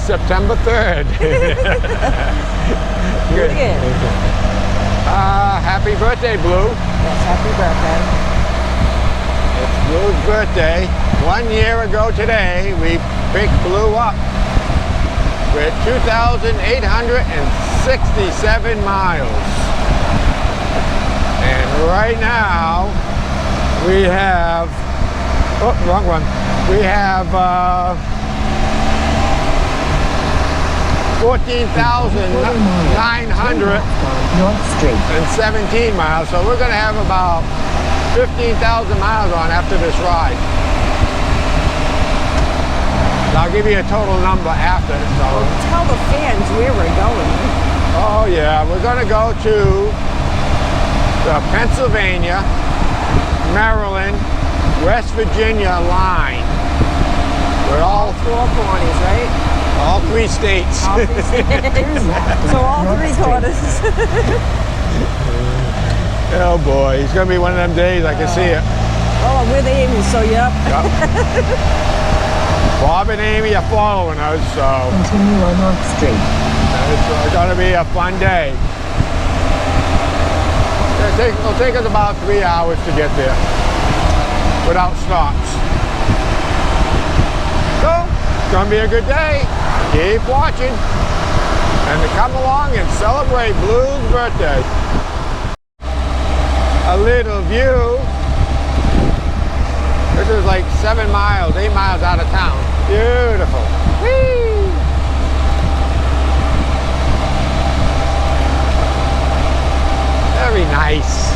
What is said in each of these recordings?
September 3rd. Do it again. Happy birthday, Blue. Yes, happy birthday. It's Blue's birthday. 1 year ago today, we picked Blue up with 2,867 miles. And right now, we have, oh, wrong one. We have 14,917 miles. So we're going to have about 15,000 miles on after this ride. I'll give you a total number after. So. Well, tell the fans where we're going. Oh yeah, we're going to go to the Pennsylvania, Maryland, West Virginia line. We're all 4 corners, right? All 3 states. All 3 states. So all 3 corners. Oh boy, it's going to be one of them days. I can see it. Oh, I'm with Amy, so yep. Bob and Amy are following us, so continue on North Street. It's going to be a fun day. It'll take us about 3 hours to get there without stops. So, it's going to be a good day. Keep watching and to come along and celebrate Blue's birthday. A little view. This is like 7 miles, 8 miles out of town. Beautiful. Whee! Very nice.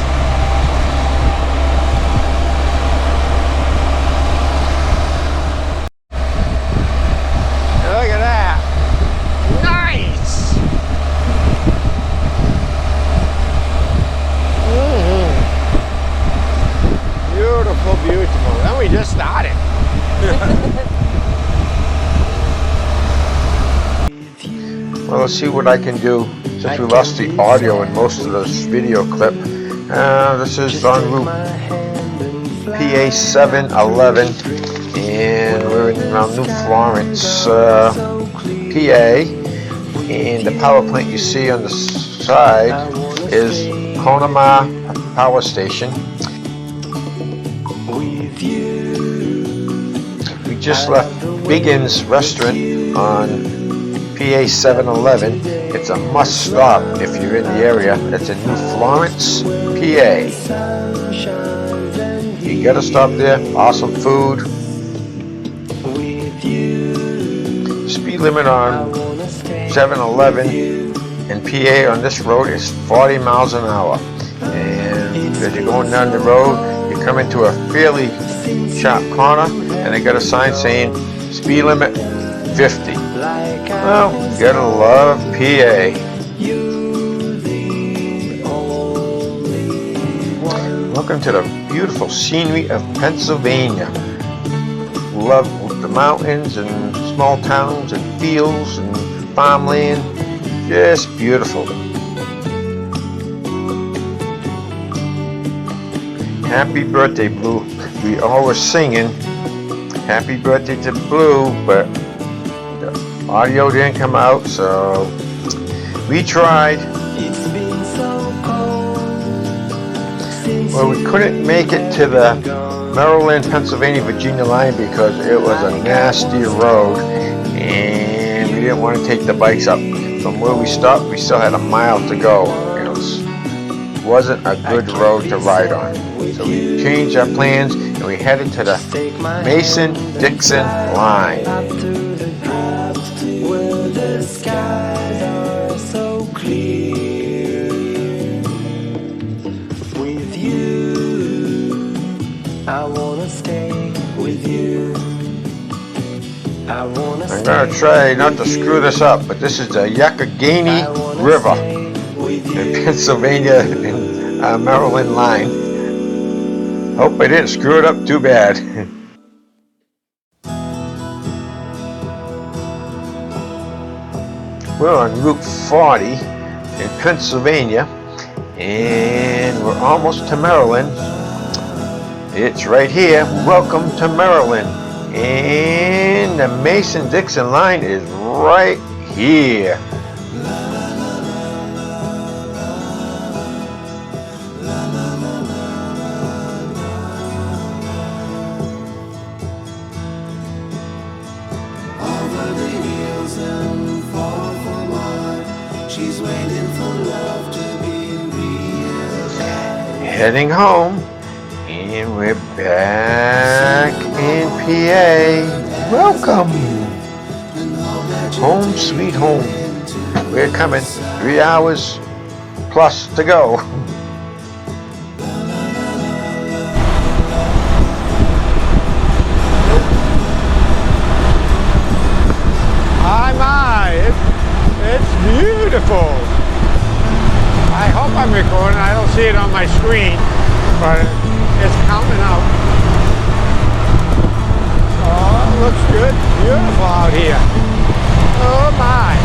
Look at that. Nice. Beautiful, beautiful. And we just started. Well, let's see what I can do since we lost the audio in most of this video clip. This is on route PA 711 and we're in around New Florence, PA, and the power plant you see on the side is CanAm Power Station. We just left Biggins Restaurant on PA 711. It's a must stop if you're in the area. It's in New Florence, PA. You gotta stop there. Awesome food. Speed limit on 711 in PA on this road is 40 miles an hour. And as you're going down the road, you come into a fairly sharp corner, and they got a sign saying speed limit 50. Well, you gotta love PA. Welcome to the beautiful scenery of Pennsylvania. Love the mountains and small towns and fields and farmland. Just beautiful. Happy birthday, Blue. We all were singing happy birthday to Blue, but the audio didn't come out, so we tried. Well, we couldn't make it to the Maryland, Pennsylvania, Virginia line because it was a nasty road and we didn't want to take the bikes up. From where we stopped, we still had a mile to go. It wasn't a good road to ride on. So we changed our plans and we headed to the Mason-Dixon line. I'm going to try not to screw this up, but this is the Yakagani River in Pennsylvania and Maryland line. Hope I didn't screw it up too bad. We're on Route 40 in Pennsylvania and we're almost to Maryland. It's right here. Welcome to Maryland. And the Mason-Dixon line is right here. Heading home, and we're back in PA. Welcome. Home sweet home. We're coming. 3 hours plus to go. My, it's beautiful. I hope I'm recording. I don't see it on my screen, but it's coming out. Oh, it looks good. Beautiful out here. Oh my.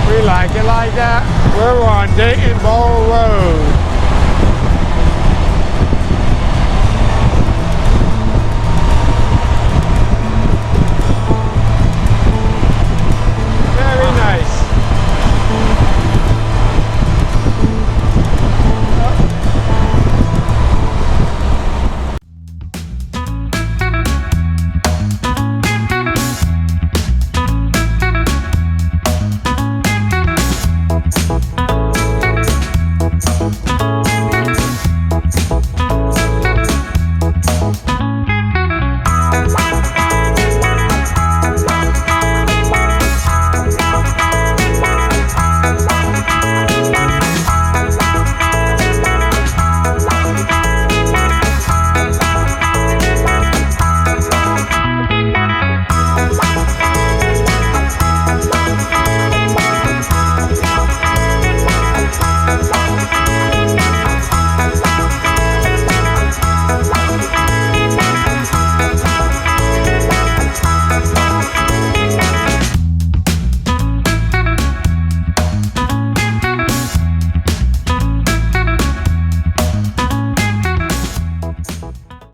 We like it like that. We're on Dayton Bowl Road.